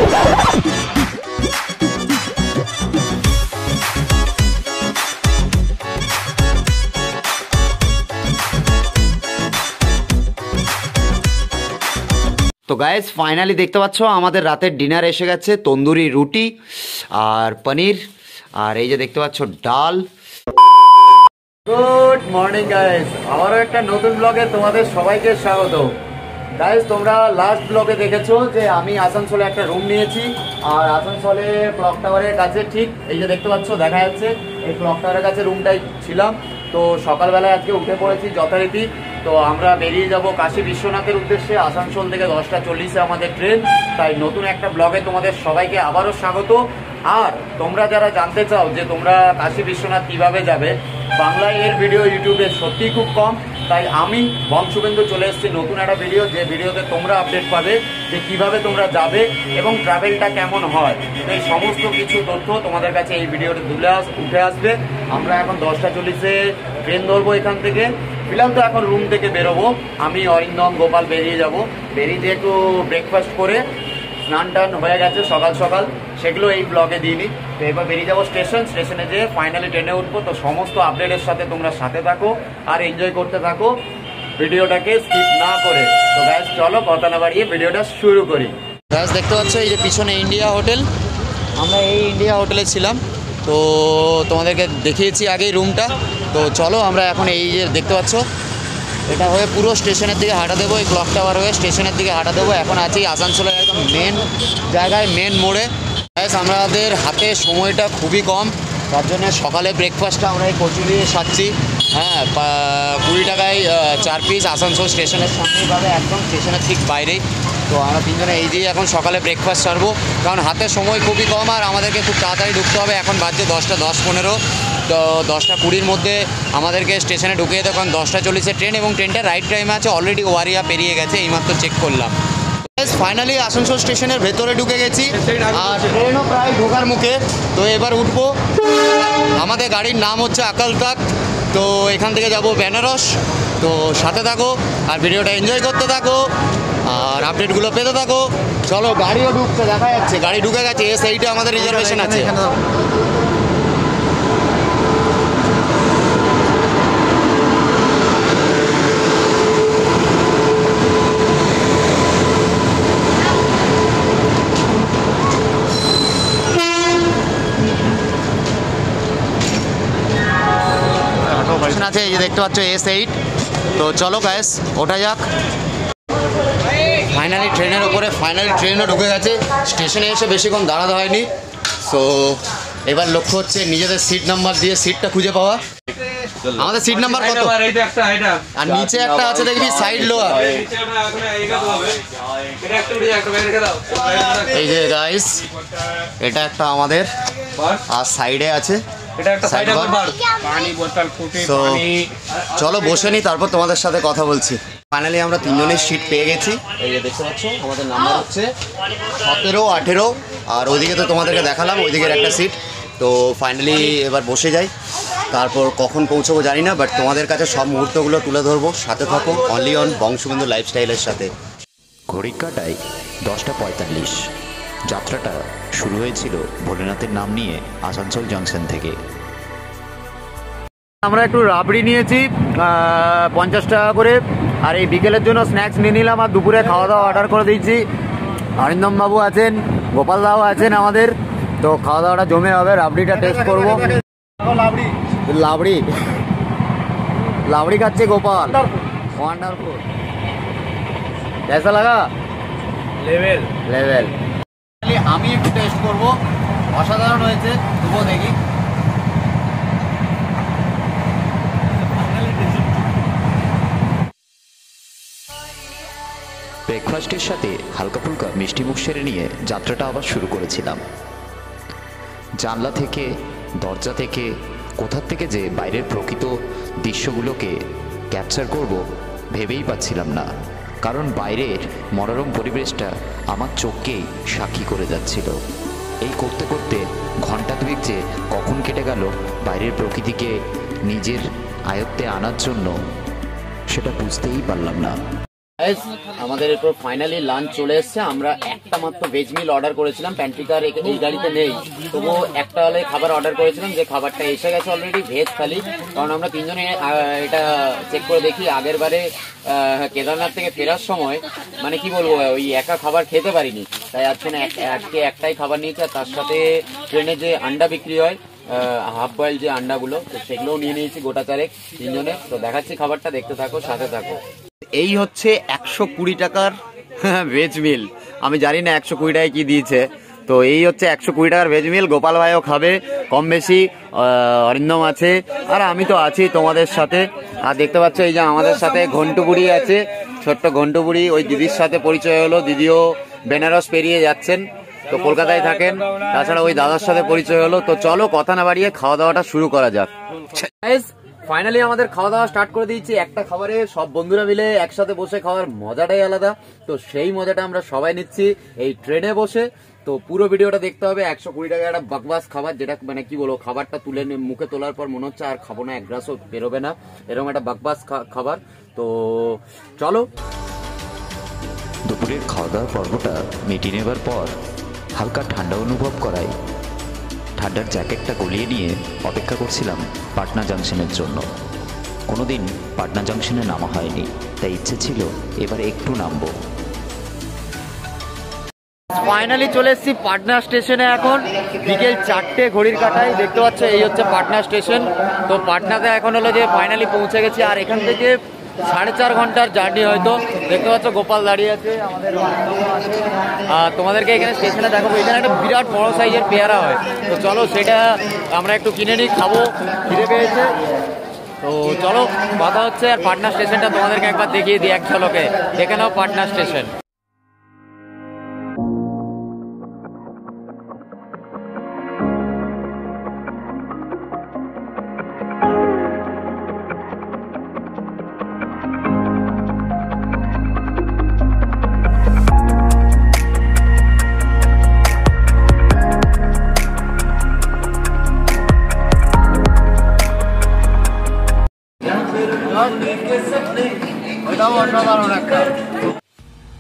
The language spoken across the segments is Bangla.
তো গাইস ফাইনালি দেখতে পাচ্ছ আমাদের রাতের ডিনার এসে গেছে, তন্দুরি রুটি আর পনির, আর এই যে দেখতে পাচ্ছ ডাল। গুড মর্নিং গাইস, আবারও একটা নতুন ব্লগে তোমাদের সবাইকে স্বাগত। গাইস তোমরা লাস্ট ব্লগে দেখেছো যে আমি আসানসোলে একটা রুম নিয়েছি, আর আসানসোলে ক্লক টাওয়ারের কাছে ঠিক এই যে দেখতে পাচ্ছ দেখা যাচ্ছে এই ক্লক টাওয়ারের কাছে রুমটাই ছিলাম। তো সকালবেলায় আজকে উঠে পড়েছি যথারীতি। তো আমরা বেরিয়ে যাব কাশী বিশ্বনাথের উদ্দেশ্যে। আসানসোল থেকে 10টা 40-এ আমাদের ট্রেন। তাই নতুন একটা ব্লগে তোমাদের সবাইকে আবারও স্বাগত। আর তোমরা যারা জানতে চাও যে তোমরা কাশী বিশ্বনাথ কিভাবে যাবে, বাংলায় এর ভিডিও ইউটিউবে সত্যিই খুব কম, তাই আমি বংশুবেন্দু চলে এসেছি নতুন একটা ভিডিও, যে ভিডিওতে তোমরা আপডেট পাবে যে কিভাবে তোমরা যাবে এবং ট্রাভেলটা কেমন হয়। তো এই সমস্ত কিছু তথ্য তোমাদের কাছে এই ভিডিওতে উঠে আসবে। আমরা এখন 10টা 40-এ ট্রেন ধরবো এখান থেকে। ফিলহাল তো এখন রুম থেকে বেরোবো, আমি অরিন্দম গোপাল বেরিয়ে যাব। বেরিয়ে একটু ব্রেকফাস্ট করে স্নান টান হয়ে গেছে সকাল সকাল, সেগুলো এই ব্লগে দিইনি। তো এবার বেরিয়ে যাবো স্টেশনে যেয়ে ফাইনালি ট্রেনে উঠবো। তো সমস্ত আপডেটের সাথে তোমরা সাথে থাকো আর এনজয় করতে থাকো ভিডিওটাকে স্কিপ না করে। তো গাইস চলো কথা না বাড়িয়ে ভিডিওটা শুরু করি। গাইস দেখতে পাচ্ছ এই যে পিছনে ইন্ডিয়া হোটেল, আমরা এই ইন্ডিয়া হোটেলে ছিলাম। তো তোমাদেরকে দেখিয়েছি আগেই রুমটা। তো চলো আমরা এখন এই যে দেখতে পাচ্ছ এটা হয়ে পুরো স্টেশনের দিকে হাঁটা দেবো, এই ক্লক টাওয়ার হয়ে স্টেশনের দিকে হাঁটা দেবো। এখন আছি আসানসোলের একদম মেন জায়গায়, মেন মোড়ে। গাইস আমাদের হাতে সময়টা খুবই কম, তার জন্য সকালে ব্রেকফাস্টটা আমরা এই কচুরি সাচ্ছি। হ্যাঁ 20 টাকায় 4 পিস। আসানসোল স্টেশনের সামনেই পাবে, একদম স্টেশনের ঠিক বাইরেই। তো আমরা তিনজনে এই দিয়ে এখন সকালে ব্রেকফাস্ট সারবো, কারণ হাতে সময় খুবই কম আর আমাদেরকে খুব তাড়াতাড়ি ঢুকতে হবে। এখন বাজছে 10টা 10-15। তো 10টা 20-র মধ্যে আমাদেরকে স্টেশনে ঢুকিয়ে দেবো, কারণ 10টা 40-এ ট্রেন এবং ট্রেনটা রাইট টাইমে আছে। অলরেডি ওয়ারিয়া পেরিয়ে গেছে, এইমাত্র চেক করলাম। ফাইনালি আসানসোল স্টেশনের ভেতরে ঢুকে গেছি আর ট্রেনও প্রায় ঢোকার মুখে। তো এবার উঠবো। আমাদের গাড়ির নাম হচ্ছে আকাল তখ্ত। তো এখান থেকে যাব বেনারস। তো সাথে থাকো আর ভিডিওটা এনজয় করতে থাকো আর আপডেটগুলো পেতে থাকো। চলো গাড়িও ঢুকছে, দেখা যাচ্ছে গাড়ি ঢুকে গেছে। এইটা আমাদের রিজার্ভেশন আছে। আছে এই যে দেখতে পাচ্ছ S8। তো চলো গাইস ওঠা যাক। ফাইনালি ট্রেনের ওপরে ট্রেনও ঢুকে গেছে। স্টেশনে এসে বেশিক্ষণ দাঁড়াতে হয়নি। সো এবার লক্ষ্য হচ্ছে নিজেদের সিট নাম্বার দিয়ে সিটটা খুঁজে পাওয়া। আমাদের সিট নাম্বার কত? আর নিচে একটা আছে দেখবি সাইড লোয়ার। এই যে গাইস এটা একটা আমাদের, আর সাইডে আছে চলো বসে নি, তারপর তোমাদের সাথে কথা বলছি। ফাইনালি আমরা তিনজনের সিট পেয়ে গেছি। এই যে দেখতে পাচ্ছ আমাদের নাম্বার হচ্ছে 17, 18, আর ওইদিকে তো তোমাদেরকে দেখালাম ওইদিকের একটা সিট। তো ফাইনালি এবার বসে যাই, তারপর কখন পৌঁছবো জানি না, বাট তোমাদের কাছে সব মুহূর্তগুলো তুলে ধরবো। সাথে থাকো অনলি অন বংশুবেন্দু লাইফস্টাইলের সাথে। ঘড়ির কাটায় 10টা 45। যাত্রাটা শুরু হয়েছিল ভোলেনাথের নাম নিয়ে আসানসোল জংশন থেকে। আমরা একটু রাবড়ি নিয়েছি 50 টাকা করে, আর এই বিকেলের জন্য স্ন্যাক্স নিয়ে নিলাম, আর দুপুরে খাওয়া দাওয়া অর্ডার করে দিয়েছি। অরিন্দম বাবু আছেন, গোপাল দাও আছেন আমাদের। তো খাওয়া দাওয়াটা জমে হবে, রাবড়িটা টেস্ট করবো। লাবড়ি খাচ্ছে গোপাল। ওয়ান্ডারফুল। कैसा लगा? লেভেল। আমি একটু টেস্ট করবো, অসাধারণ হয়েছে। তবুও দেখি। ব্রেকফাস্টের সাথে হালকা ফুলকা মিষ্টি মুখ সেরে নিয়ে যাত্রাটা আবার শুরু করেছিলাম। জানলা থেকে, দরজা থেকে, কোথার থেকে যে বাইরের প্রকৃত দৃশ্যগুলোকে ক্যাপচার করব ভেবেই পাচ্ছিলাম না, কারণ বাইরের মনোরম পরিবেশটা আমার চোখকেই সাক্ষী করে যাচ্ছিল। এই করতে করতে ঘন্টা দুয়েক যে কখন কেটে গেল বাইরের প্রকৃতিকে নিজের আয়ত্তে আনার জন্য, সেটা বুঝতেই পারলাম না। আমাদের এরপর ফাইনালি লাঞ্চ চলে এসছে। আমরা একটা মাত্র ভেজ মিল অর্ডার করেছিলাম, প্যান্ট্রিকার এই গাড়িতে নেই, তবুও একটা হলে খাবার অর্ডার করেছিলাম, যে খাবারটা এসে গেছে অলরেডি, ভেজ থালি। কারণ আমরা তিনজনে এটা চেক করে দেখি, আগের বারে কেদারনাথ থেকে ফেরার সময় মানে কি বলবো ওই একা খাবার খেতে পারিনি, তাই আজকে একটাই খাবার নিয়েছি। আর তার সাথে ট্রেনে যে আন্ডা বিক্রি হয় হাফ বয়েল যে আন্ডাগুলো, তো সেগুলোও নিয়ে নিয়েছি গোটা চারেক তিনজনে। তো দেখাচ্ছি খাবারটা, দেখতে থাকো, সাথে থাকো। এই হচ্ছে 120 টাকার ভেজ মিল। আমি জানি না 120 টাকায় কি দিয়েছে, তো এই হচ্ছে 120 টাকার ভেজ মিল। গোপাল ভাইও খাবে কম বেশি, অরিন্দম আছে, আর আমি তো আছি তোমাদের সাথে। আর দেখতে পাচ্ছ এই যে আমাদের সাথে ঘন্টু বুড়ি আছে, ছোট্ট ঘন্টু বুড়ি। ওই দিদির সাথে পরিচয় হলো, দিদিও বেনারস পেরিয়ে যাচ্ছেন, তো কলকাতায় থাকেন। তাছাড়া ওই দাদার সাথে পরিচয় হলো। তো চলো কথা না বাড়িয়ে খাওয়া দাওয়াটা শুরু করা যাক। ফাইনালি আমাদের খাওয়া দাওয়া স্টার্ট করে দিয়েছি। একটা খাবারে সব বন্ধুরা মিলে একসাথে বসে খাওয়ার মজাটাই আলাদা, তো সেই মজাটা আমরা সবাই নিচ্ছি এই ট্রেনে বসে। তো পুরো ভিডিওটা দেখতে হবে। 120 টাকা একটা বাকবাস খাবার, যেটা মানে কি বলবো, খাবারটা তুলে মুখে তোলার পর মনে হচ্ছে আর খাবো না, এক গ্লাসও বেরোবে না, এরকম একটা বাকবাস খাবার। তো চলো। দুপুরের খাওয়া দাওয়ার পর্বটা মিটিয়ে নেবার পর হালকা ঠান্ডা অনুভব করায় ঠান্ডার জ্যাকেটটা গলিয়ে নিয়ে অপেক্ষা করছিলাম পাটনা জাংশনের জন্য। কোনোদিন পাটনা জাংশনে নামা হয়নি, তাই ইচ্ছে ছিল এবারে একটু নামবো। ফাইনালি চলে এসেছি পাটনা স্টেশনে। এখন বিকেল 4টে ঘড়ির কাটায়, দেখতে পাচ্ছ এই হচ্ছে পাটনা স্টেশন। তো পাটনাতে এখন হলো যে ফাইনালি পৌঁছে গেছি। আর এখান থেকে 4.5 ঘন্টার জার্নি হয়তো। দেখতে পাচ্ছ গোপাল দাঁড়িয়ে আছে, আমাদের তোমাদেরকে এখানে স্টেশনে দেখাবো। এখানে একটা বিরাট বড় সাইজের পেয়ারা হয়, তো চলো সেটা আমরা একটু কিনে নিই, খাবো, খিদে পেয়েছে। তো চলো কথা হচ্ছে। আর পাটনা স্টেশনটা তোমাদেরকে একবার দেখিয়ে দিই এক ঝলকে, দেখে নাও পাটনা স্টেশন।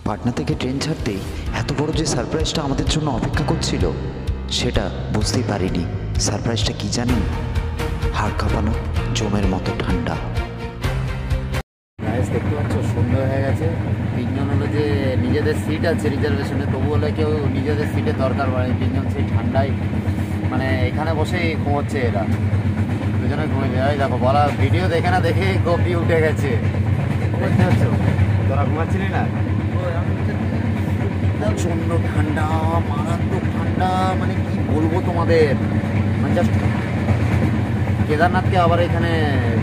পাটনা থেকে ট্রেন ছাড়তেই এত বড় যে সারপ্রাইজটা আমাদের জন্য অপেক্ষা করছিল সেটা বুঝতেই পারিনি। সারপ্রাইজটা কি জানেন? হাড় কাঁপানো জমের মতো ঠান্ডা। দেখতে পাচ্ছ সন্ধ্যা হয়ে গেছে। তিনজন হলো যে নিজেদের সিট আছে রিজার্ভেশনে, তবু হলে কেউ নিজেদের সিটের দরকার পড়ে। তিনজন সেই ঠান্ডায় মানে এখানে বসেই ঘুমোচ্ছে এরা, দুজনে ঘুমিয়ে যায়। দেখো বলা ভিডিও দেখে না দেখে কপি উঠে গেছে, দেখতে পাচ্ছ? তোরা ঘুমাচ্ছিলি না? প্রচন্ড ঠান্ডা, মারাত্মক ঠান্ডা, মানে কি বলবো তোমাদের, মানে জাস্ট কেদারনাথকে আবার এখানে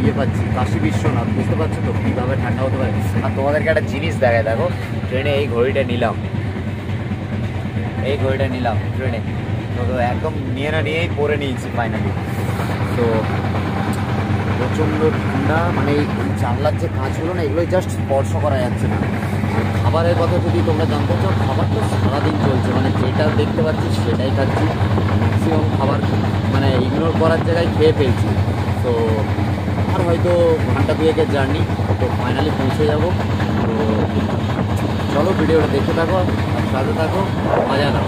ইয়ে পাচ্ছি, কাশী বিশ্বনাথ, বুঝতে পারছো তো কীভাবে ঠান্ডা হতে পারে। আর তোমাদেরকে একটা জিনিস দেখায়, দেখো ট্রেনে এই ঘড়িটা নিলাম, এই ঘড়িটা নিলাম ট্রেনে, তো একদম নিয়েই পরে নিয়েছি ফাইনালি। তো প্রচণ্ড ঠান্ডা, মানে এই জানলার যে কাঁচগুলো না, এগুলোই জাস্ট স্পর্শ করা যাচ্ছে না। আর খাবারের কথা যদি তোমরা জানতে চাও, খাবার তো সারাদিন চলছে, মানে যেটা দেখতে পাচ্ছি সেটাই খাচ্ছি। ম্যাক্সিমাম খাবার মানে ইগনোর করার জায়গায় খেয়ে ফেলছি। তো আর হয়তো ঘন্টা দুয়েকের জার্নি, তো ফাইনালি পৌঁছে যাব। তো চলো ভিডিওটা দেখতে থাকো আর সাথে থাকো, মজা নাও।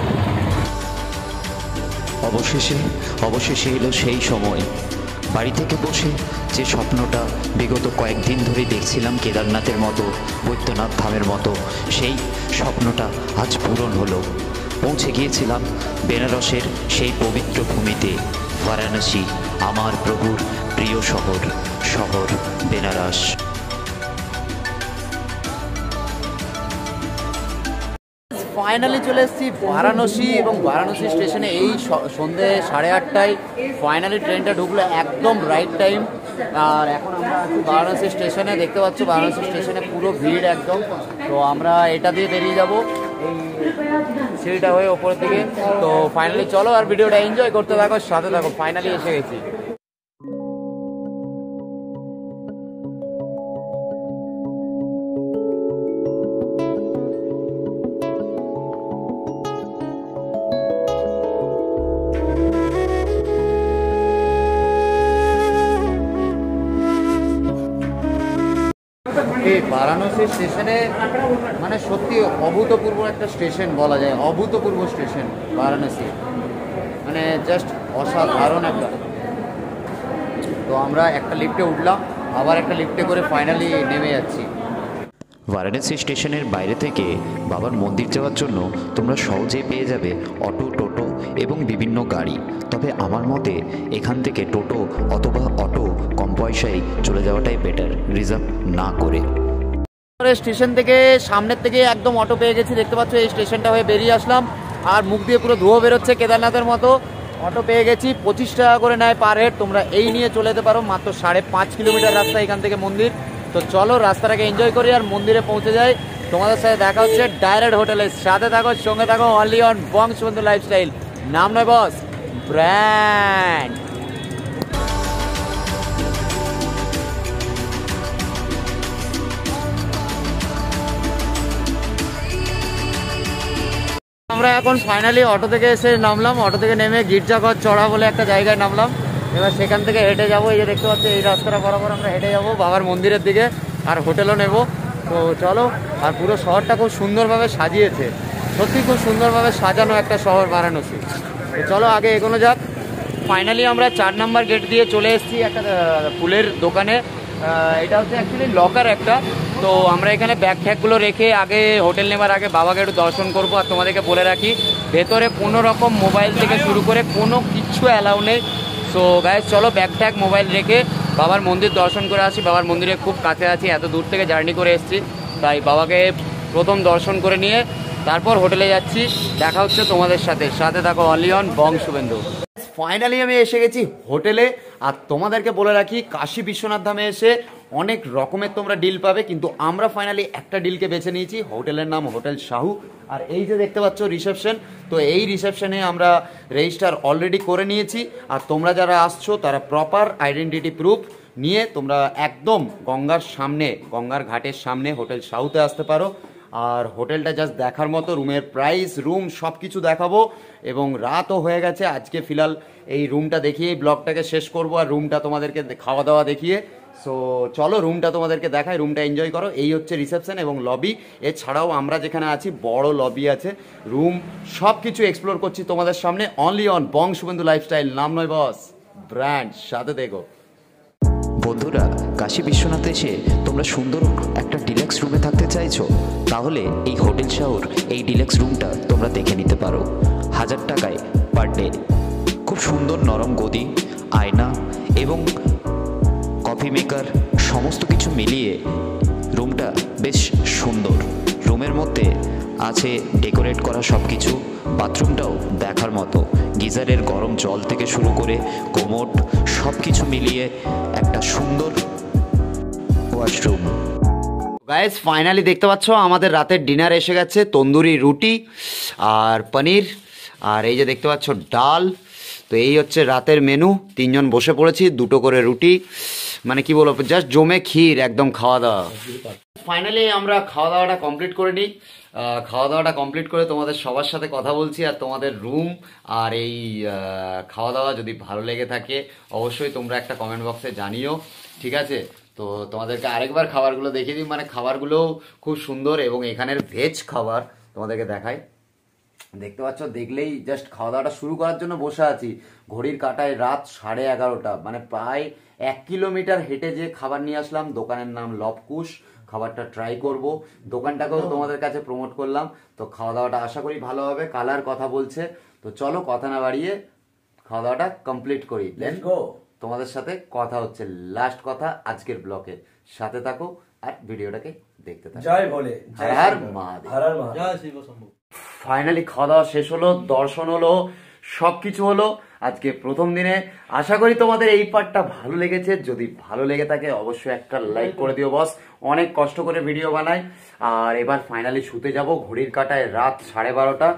অবশেষে এলো সেই সময়। বাড়ি থেকে বসে যে স্বপ্নটা বিগত কয়েকদিন ধরে দেখছিলাম, কেদারনাথের মতো, বৈদ্যনাথ ধামের মতো, সেই স্বপ্নটা আজ পূরণ হলো। পৌঁছে গিয়েছিলাম বেনারসের সেই পবিত্র ভূমিতে, বারাণসী, আমার প্রভুর প্রিয় শহর বেনারস। ফাইনালি চলে এসেছি বারাণসী, এবং বারাণসী স্টেশনে এই সন্ধ্যে 8:30টায় ফাইনালি ট্রেনটা ঢুকলো, একদম রাইট টাইম। আর এখন আমরা আছি বারাণসী স্টেশনে, দেখতে পাচ্ছ বারাণসী স্টেশনে পুরো ভিড় একদম। তো আমরা এটা দিয়ে বেরিয়ে যাবো এই সিঁড়িটা হয়ে ওপরের দিকে। তো ফাইনালি চলো আর ভিডিওটা এনজয় করতে থাকো, সাথে থাকো। ফাইনালি এসে গেছি। বারাণসী স্টেশনে মানে সত্যি অভূতপূর্ব একটা স্টেশন বলা যায়, অভূতপূর্ব স্টেশন বারাণসী, মানে জাস্ট অসাধারণ একটা। তো আমরা একটা লিফটে উঠলাম, আবার একটা লিফটে করে ফাইনালি নেমে যাচ্ছি। বারাণসী স্টেশনের বাইরে থেকে বাবার মন্দির যাওয়ার জন্য তোমরা সহজেই পেয়ে যাবে অটো, টোটো এবং বিভিন্ন গাড়ি। তবে আমার মতে এখান থেকে টোটো অথবা অটো কম পয়সায় চলে যাওয়াটাই বেটার, রিজার্ভ না করে। স্টেশন থেকে সামনের থেকে একদম অটো পেয়ে গেছি, দেখতে পাচ্ছ এই স্টেশনটা হয়ে বেরিয়ে আসলাম, আর মুখ দিয়ে পুরো ধোঁয়া বেরোচ্ছে কেদারনাথের মতো। অটো পেয়ে গেছি, 25 টাকা করে নেয় পার হেড। তোমরা এই নিয়ে চলে যেতে পারো, মাত্র 5.5 কিলোমিটার রাস্তা এখান থেকে মন্দির। তো চলো রাস্তাটাকে এনজয় করি আর মন্দিরে পৌঁছে যাই। তোমাদের সাথে দেখা হচ্ছে ডাইরেক্ট হোটেলের সাথে, থাকো সঙ্গে থাকো, অনলি অন বংশবন্ধু লাইফস্টাইল। নাম নয় বস, ব্র্যান্ড। আমরা এখন ফাইনালি অটো থেকে এসে নামলাম, অটো থেকে নেমে গির্জাঘর চড়া বলে একটা জায়গায় নামলাম। এবার সেখান থেকে হেঁটে যাবো, এই যে দেখতে পাচ্ছি এই রাস্তাটা বরাবর আমরা হেঁটে যাবো বাবার মন্দিরের দিকে, আর হোটেলও নেব। তো চলো, আর পুরো শহরটা খুব সুন্দরভাবে সাজিয়েছে, সত্যি খুব সুন্দরভাবে সাজানো একটা শহর বারাণসী। তো চলো আগে এগোনো যাক। ফাইনালি আমরা 4 নম্বর গেট দিয়ে চলে এসেছি একটা ফুলের দোকানে। এটা হচ্ছে অ্যাকচুয়ালি লকার একটা। তো আমরা এখানে ব্যাগ ট্যাগগুলো রেখে আগে হোটেল নেবার আগে বাবাকে একটু দর্শন করবো। আর তোমাদেরকে বলে রাখি, ভেতরে কোনো রকম মোবাইল থেকে শুরু করে কোনো কিছু অ্যালাউ নেই। সো গাইস চলো ব্যাগ ট্যাগ মোবাইল রেখে বাবার মন্দির দর্শন করে আসি। বাবার মন্দিরে খুব কাছে আছি, এত দূর থেকে জার্নি করে এসেছি, তাই বাবাকে প্রথম দর্শন করে নিয়ে তারপর হোটেলে যাচ্ছি। দেখা হচ্ছে তোমাদের সাথে, সাথে থাকো অনলি অন বংশুবেন্দু। ফাইনালি আমি এসে গেছি হোটেলে। আর তোমাদেরকে বলে রাখি, কাশী বিশ্বনাথ ধামে এসে অনেক রকমের তোমরা ডিল পাবে, কিন্তু আমরা ফাইনালি একটা ডিলকে বেছে নিয়েছি। হোটেলের নাম হোটেল সাহু। আর এই যে দেখতে পাচ্ছ রিসেপশন, তো এই রিসেপশনে আমরা রেজিস্টার অলরেডি করে নিয়েছি। আর তোমরা যারা আসছো তারা প্রপার আইডেন্টিটি প্রুফ নিয়ে তোমরা একদম গঙ্গার সামনে, গঙ্গার ঘাটের সামনে হোটেল সাহুতে আসতে পারো। আর হোটেলটা জাস্ট দেখার মতো, রুমের প্রাইস, রুম সব কিছু দেখাবো। এবং রাতও হয়ে গেছে, আজকে ফিলহাল এই রুমটা দেখিয়ে ব্লগটাকে শেষ করব, আর রুমটা তোমাদেরকে খাওয়া দাওয়া দেখিয়ে। সো চলো রুমটা তোমাদেরকে দেখাই, রুমটা এনজয় করো। এই হচ্ছে রিসেপশন এবং লবি। এছাড়াও আমরা যেখানে আছি বড় লবি আছে, রুম, সব কিছু এক্সপ্লোর করছি তোমাদের সামনে। অনলি অন বংশুবেন্দু লাইফস্টাইল, নাম নয় বস, ব্র্যান্ড, সাথে দেখো। বন্ধুরা, কাশী বিশ্বনাথে এসে তোমরা সুন্দর একটা ডিলাক্স রুমে থাকতে চাইছো, তাহলে এই হোটেল শাহুর এই ডিলাক্স রুমটা তোমরা দেখে নিতে পারো। 1000 টাকায় পার ডে। খুব সুন্দর নরম গদি, আয়না এবং কফি মেকার, সমস্ত কিছু মিলিয়ে রুমটা বেশ সুন্দর। রুমের মধ্যে আছে ডেকোরেট করা সব কিছু, বাথরুমটাও দেখার মতো। গিজারের গরম জল থেকে শুরু করে কোমোড, সব কিছু মিলিয়ে একটা সুন্দর ওয়াশরুম। গাইস ফাইনালি দেখতে পাচ্ছ আমাদের রাতের ডিনার এসে গেছে। তন্দুরি রুটি আর পনির, আর এই যে দেখতে পাচ্ছ ডাল। তো এই হচ্ছে রাতের মেনু। 3 জন বসে পড়েছি, 2টো করে রুটি, মানে কি বলবো, জাস্ট জমে ক্ষীর একদম খাওয়া দাওয়া। ফাইনালি আমরা খাওয়া দাওয়াটা কমপ্লিট করে নিই। খাওয়া দাওয়াটা কমপ্লিট করে তোমাদের সবার সাথে কথা বলছি। আর তোমাদের রুম আর এই খাওয়া দাওয়া যদি ভালো লেগে থাকে অবশ্যই তোমরা একটা কমেন্ট বক্সে জানিও, ঠিক আছে? তো তোমাদেরকে আরেকবার খাবারগুলো দেখিয়ে দিই, মানে খাবারগুলোও খুব সুন্দর। এবং এখানের ভেজ খাবার তোমাদেরকে দেখাই, দেখতে পাচ্ছ, দেখলেই জাস্ট খাওয়া দাওয়াটা শুরু করার জন্য বসে আছি। ঘড়ির কাঁটায় রাত 11:30, মানে প্রায় 1 কিলোমিটার হেঁটে যে খাবার নিয়ে আসলাম। দোকানের নাম লবকুশ, খাবারটা ট্রাই করব, দোকানটাকেও তোমাদের কাছে প্রমোট করলাম। তো খাওয়া দাওয়াটা আশা করি ভালো হবে। কালার কথা বলছে, তো চলো কথা না বাড়িয়ে খাওয়া দাওয়াটা কমপ্লিট করি। Let's go. তোমাদের সাথে কথা হচ্ছে লাস্ট কথা আজকের ব্লকে, সাথে থাকো আর ভিডিওটাকে দেখতে থাকো। জয় ভোলে, হর হর মহাদেব, হর হর মহাদেব, জয় শিব শম্ভু। ফাইনালি খাওয়া দাওয়া শেষ হলো, দর্শন হলো, সবকিছু হলো আজকে প্রথম দিনে। আশা করি তোমাদের এই পার্টটা ভালো লেগেছে। যদি ভালো লেগে থাকে অবশ্যই একটা লাইক করে দিও বস, অনেক কষ্ট করে ভিডিও বানাই। আর এবার ফাইনালি শুতে যাব, ঘড়ির কাঁটায় রাত 12:30।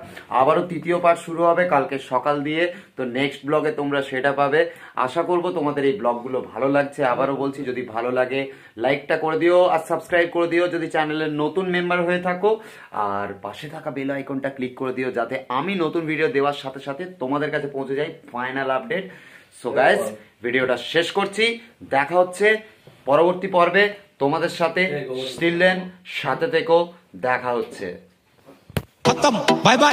আবারও তৃতীয় পার্ট শুরু হবে কালকে সকাল দিয়ে। তো নেক্সট ব্লগে তোমরা সেটা পাবে। আশা করব তোমাদের এই ব্লগগুলো ভালো লাগছে। আবারও বলছি, যদি ভালো লাগে লাইকটা করে দিও আর সাবস্ক্রাইব করে দিও যদি চ্যানেলের নতুন মেম্বার হয়ে থাকো। আর পাশে থাকা বেল আইকনটা ক্লিক করে দিও, যাতে আমি নতুন ভিডিও দেওয়ার সাথে সাথে তোমাদের কাছে পৌঁছে যাই ফাইনাল আপডেট। সো গাইস, ভিডিওটা শেষ করছি, দেখা হচ্ছে পরবর্তী পর্বে তোমাদের সাথে স্টিল সাথে থেকো, দেখা হচ্ছে। खत्म, बाय बाय।